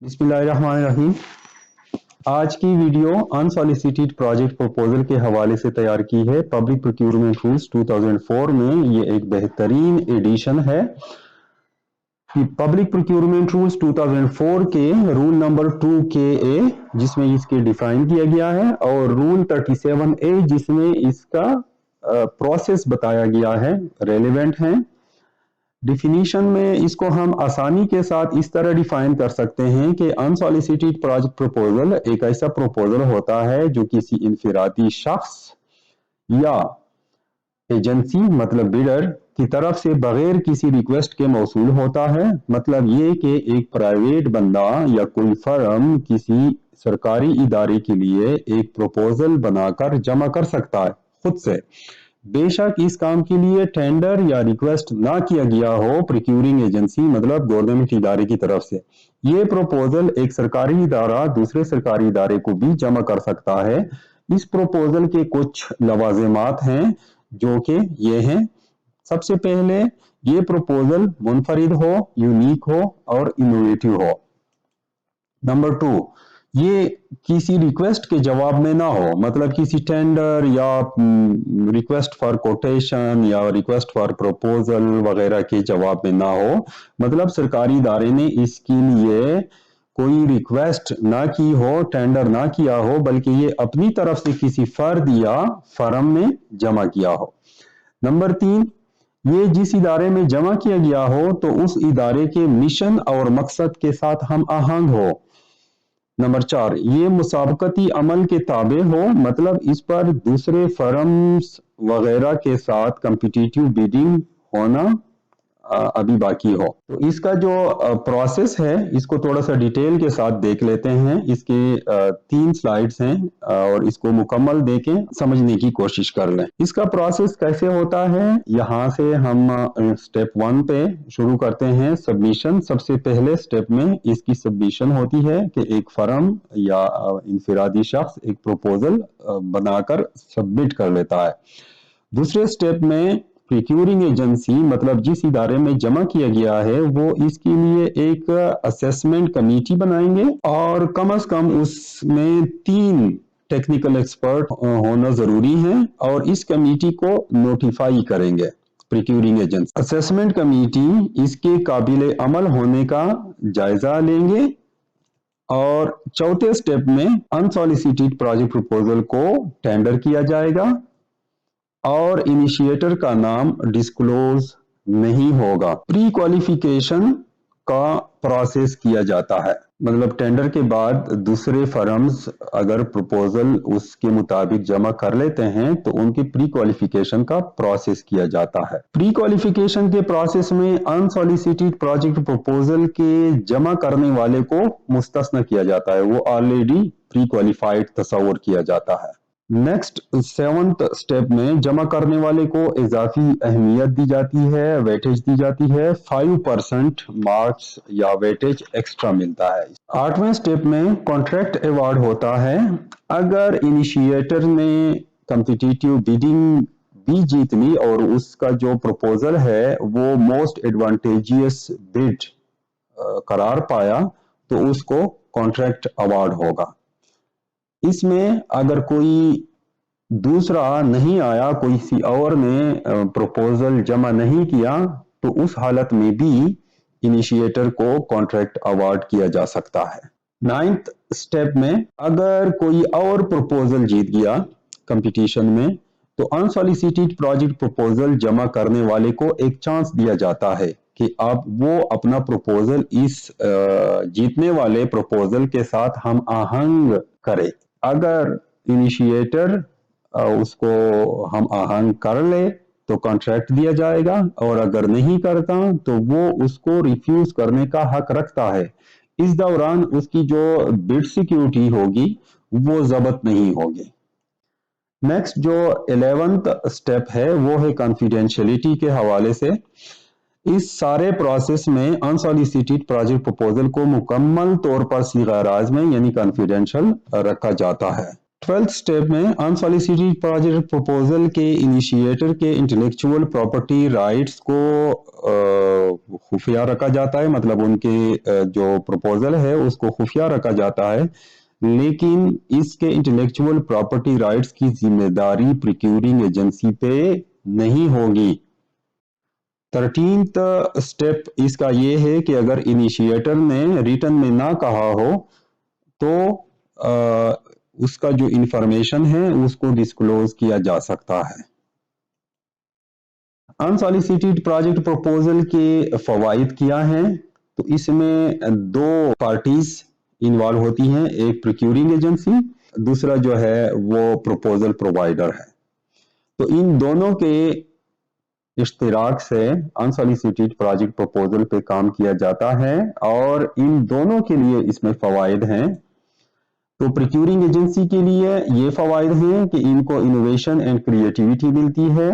बिस्मिल्लाहिर्रहमानिर्रहीम। आज की वीडियो अनसॉलिसिटेड प्रोजेक्ट प्रपोजल के हवाले से तैयार की है। पब्लिक प्रोक्यूरमेंट रूल्स 2004 में ये एक बेहतरीन एडिशन है कि पब्लिक प्रोक्यूरमेंट रूल्स 2004 के रूल नंबर 2KA जिसमें इसके डिफाइन किया गया है और रूल 37A जिसमें इसका प्रोसेस बताया गया है, रेलेवेंट है। डिफिनीशन में इसको हम आसानी के साथ इस तरह डिफाइन कर सकते हैं कि अनसॉलिसिटेड प्रोजेक्ट प्रपोजल एक ऐसा प्रपोजल होता है जो किसी इनफिरादी शख्स या एजेंसी मतलब बिडर की तरफ से बगैर किसी रिक्वेस्ट के मौसूल होता है। मतलब ये कि एक प्राइवेट बंदा या कोई फर्म किसी सरकारी इदारे के लिए एक प्रपोजल बनाकर जमा कर सकता है खुद से, बेशक इस काम के लिए टेंडर या रिक्वेस्ट ना किया गया हो प्रोक्यूरिंग एजेंसी मतलब गवर्नमेंट इदारे की तरफ से। ये प्रपोजल एक सरकारी इदारा दूसरे सरकारी इदारे को भी जमा कर सकता है। इस प्रपोजल के कुछ लवाजिमात हैं जो कि ये हैं। सबसे पहले ये प्रपोजल मुनफरिद हो, यूनिक हो और इनोवेटिव हो। नंबर 2, ये किसी रिक्वेस्ट के जवाब में ना हो, मतलब किसी टेंडर या रिक्वेस्ट फॉर कोटेशन या रिक्वेस्ट फॉर प्रपोजल वगैरह के जवाब में ना हो। मतलब सरकारी इदारे ने इसके लिए कोई रिक्वेस्ट ना की हो, टेंडर ना किया हो, बल्कि ये अपनी तरफ से किसी फर्द या फर्म में जमा किया हो। नंबर 3, ये जिस इदारे में जमा किया गया हो तो उस इदारे के मिशन और मकसद के साथ हम आहंग हो। नंबर 4, ये मुसाबकती अमल के ताबे हो, मतलब इस पर दूसरे फर्म्स वगैरह के साथ कम्पिटिटिव बिडिंग होना अभी बाकी हो। तो इसका जो प्रोसेस है इसको थोड़ा सा डिटेल के साथ देख लेते हैं। इसके 3 स्लाइड्स हैं और इसको मुकम्मल देखें, समझने की कोशिश कर लें। इसका प्रोसेस कैसे होता है, यहाँ से हम स्टेप 1 पे शुरू करते हैं। सबमिशन, सबसे पहले स्टेप में इसकी सबमिशन होती है कि एक फर्म या इनफिरादी शख्स एक प्रपोजल बनाकर सबमिट कर लेता है। दूसरे स्टेप में प्रोक्यूरिंग एजेंसी मतलब जिस इदारे में जमा किया गया है वो इसके लिए एक असेसमेंट कमेटी बनाएंगे और कम से कम उसमें 3 टेक्निकल एक्सपर्ट होना जरूरी है और इस कमेटी को नोटिफाई करेंगे प्रोक्यूरिंग एजेंसी। असेसमेंट कमेटी इसके काबिल अमल होने का जायजा लेंगे और चौथे स्टेप में अनसॉलिसिटेड प्रोजेक्ट प्रपोजल को टेंडर किया जाएगा और इनिशिएटर का नाम डिस्क्लोज नहीं होगा। प्री क्वालिफिकेशन का प्रोसेस किया जाता है, मतलब टेंडर के बाद दूसरे फर्म्स अगर प्रपोजल उसके मुताबिक जमा कर लेते हैं तो उनकी प्री क्वालिफिकेशन का प्रोसेस किया जाता है। प्री क्वालिफिकेशन के प्रोसेस में अनसॉलिसिटेड प्रोजेक्ट प्रपोजल के जमा करने वाले को मुस्तस्ना किया जाता है, वो ऑलरेडी प्री क्वालिफाइड तस्वुर किया जाता है। नेक्स्ट 7th स्टेप में जमा करने वाले को इजाफी अहमियत दी जाती है, वेटेज दी जाती है, 5% मार्क्स या वेटेज एक्स्ट्रा मिलता है। 8वें स्टेप में कॉन्ट्रैक्ट अवार्ड होता है। अगर इनिशिएटर ने कॉम्पिटिटिव बिडिंग भी जीत ली और उसका जो प्रपोजल है वो मोस्ट एडवांटेजियस बिड करार पाया तो उसको कॉन्ट्रैक्ट अवार्ड होगा। इसमें अगर कोई दूसरा नहीं आया, किसी और ने प्रपोजल जमा नहीं किया तो उस हालत में भी इनिशिएटर को कॉन्ट्रैक्ट अवार्ड किया जा सकता है। 9th स्टेप में अगर कोई और प्रपोजल जीत गया कंपटीशन में तो अनसॉलिसिटेड प्रोजेक्ट प्रपोजल जमा करने वाले को एक चांस दिया जाता है कि अब वो अपना प्रपोजल इस जीतने वाले प्रपोजल के साथ हम आहंग करे। अगर इनिशिएटर उसको हम आहंग कर ले तो कॉन्ट्रैक्ट दिया जाएगा और अगर नहीं करता तो वो उसको रिफ्यूज करने का हक रखता है। इस दौरान उसकी जो बिड सिक्योरिटी होगी वो जब्त नहीं होगी। नेक्स्ट जो 11th स्टेप है वो है कॉन्फिडेंशियलिटी के हवाले से। इस सारे प्रोसेस में अनसॉलिसिटेड प्रोजेक्ट प्रपोजल को मुकम्मल तौर पर सीगा राज में यानी कॉन्फिडेंशियल रखा जाता है। 12th स्टेप में अनसॉलिसिटेड प्रोजेक्ट प्रपोजल के इनिशिएटर के इंटेलेक्चुअल प्रॉपर्टी राइट्स को खुफिया रखा जाता है, मतलब उनके जो प्रपोजल है उसको खुफिया रखा जाता है, लेकिन इसके इंटेलेक्चुअल प्रॉपर्टी राइट्स की जिम्मेदारी प्रोक्यूरिंग एजेंसी पे नहीं होगी। 13th स्टेप इसका ये है कि अगर इनिशिएटर ने रिटर्न में ना कहा हो तो उसका जो इंफॉर्मेशन है उसको डिस्क्लोज किया जा सकता है। अनसॉलिसिटेड प्रोजेक्ट प्रपोजल के फवाइद क्या हैं? तो इसमें दो पार्टीज इन्वॉल्व होती हैं, एक प्रोक्यूरिंग एजेंसी, दूसरा जो है वो प्रपोजल प्रोवाइडर है। तो इन दोनों के इश्तिराक से अनसॉलिसिटेड प्रोजेक्ट प्रपोजल पे काम किया जाता है और इन दोनों के लिए इसमें फवाइद हैं। तो प्रोक्यूरिंग एजेंसी के लिए ये फवाइद हैं कि इनको इनोवेशन एंड क्रिएटिविटी मिलती है,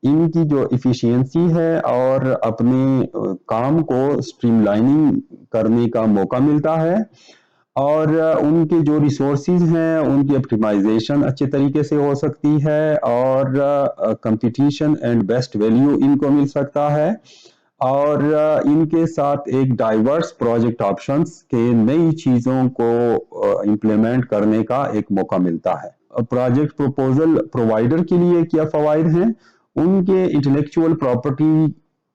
इनकी जो इफिशियंसी है और अपने काम को स्ट्रीमलाइनिंग करने का मौका मिलता है, और उनके जो रिसोर्सेज हैं उनकी ऑप्टिमाइजेशन अच्छे तरीके से हो सकती है और कंपटीशन एंड बेस्ट वैल्यू इनको मिल सकता है, और इनके साथ एक डाइवर्स प्रोजेक्ट ऑप्शंस के नई चीज़ों को इम्प्लीमेंट करने का एक मौका मिलता है। प्रोजेक्ट प्रपोजल प्रोवाइडर के लिए क्या फ़वाइद हैं? उनके इंटेलेक्चुअल प्रॉपर्टी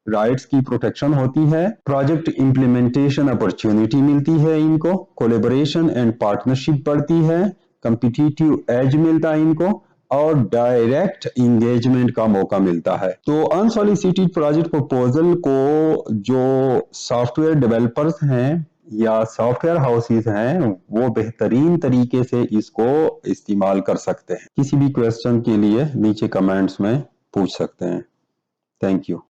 राइट्स की प्रोटेक्शन होती है, प्रोजेक्ट इम्प्लीमेंटेशन अपॉर्चुनिटी मिलती है इनको, कोलैबोरेशन एंड पार्टनरशिप बढ़ती है, कम्पिटिटिव एज मिलता है इनको और डायरेक्ट इंगेजमेंट का मौका मिलता है। तो अनसॉलिसिटेड प्रोजेक्ट प्रपोजल को जो सॉफ्टवेयर डेवलपर्स हैं या सॉफ्टवेयर हाउसेस हैं वो बेहतरीन तरीके से इसको इस्तेमाल कर सकते हैं। किसी भी क्वेश्चन के लिए नीचे कमेंट्स में पूछ सकते हैं। Thank you.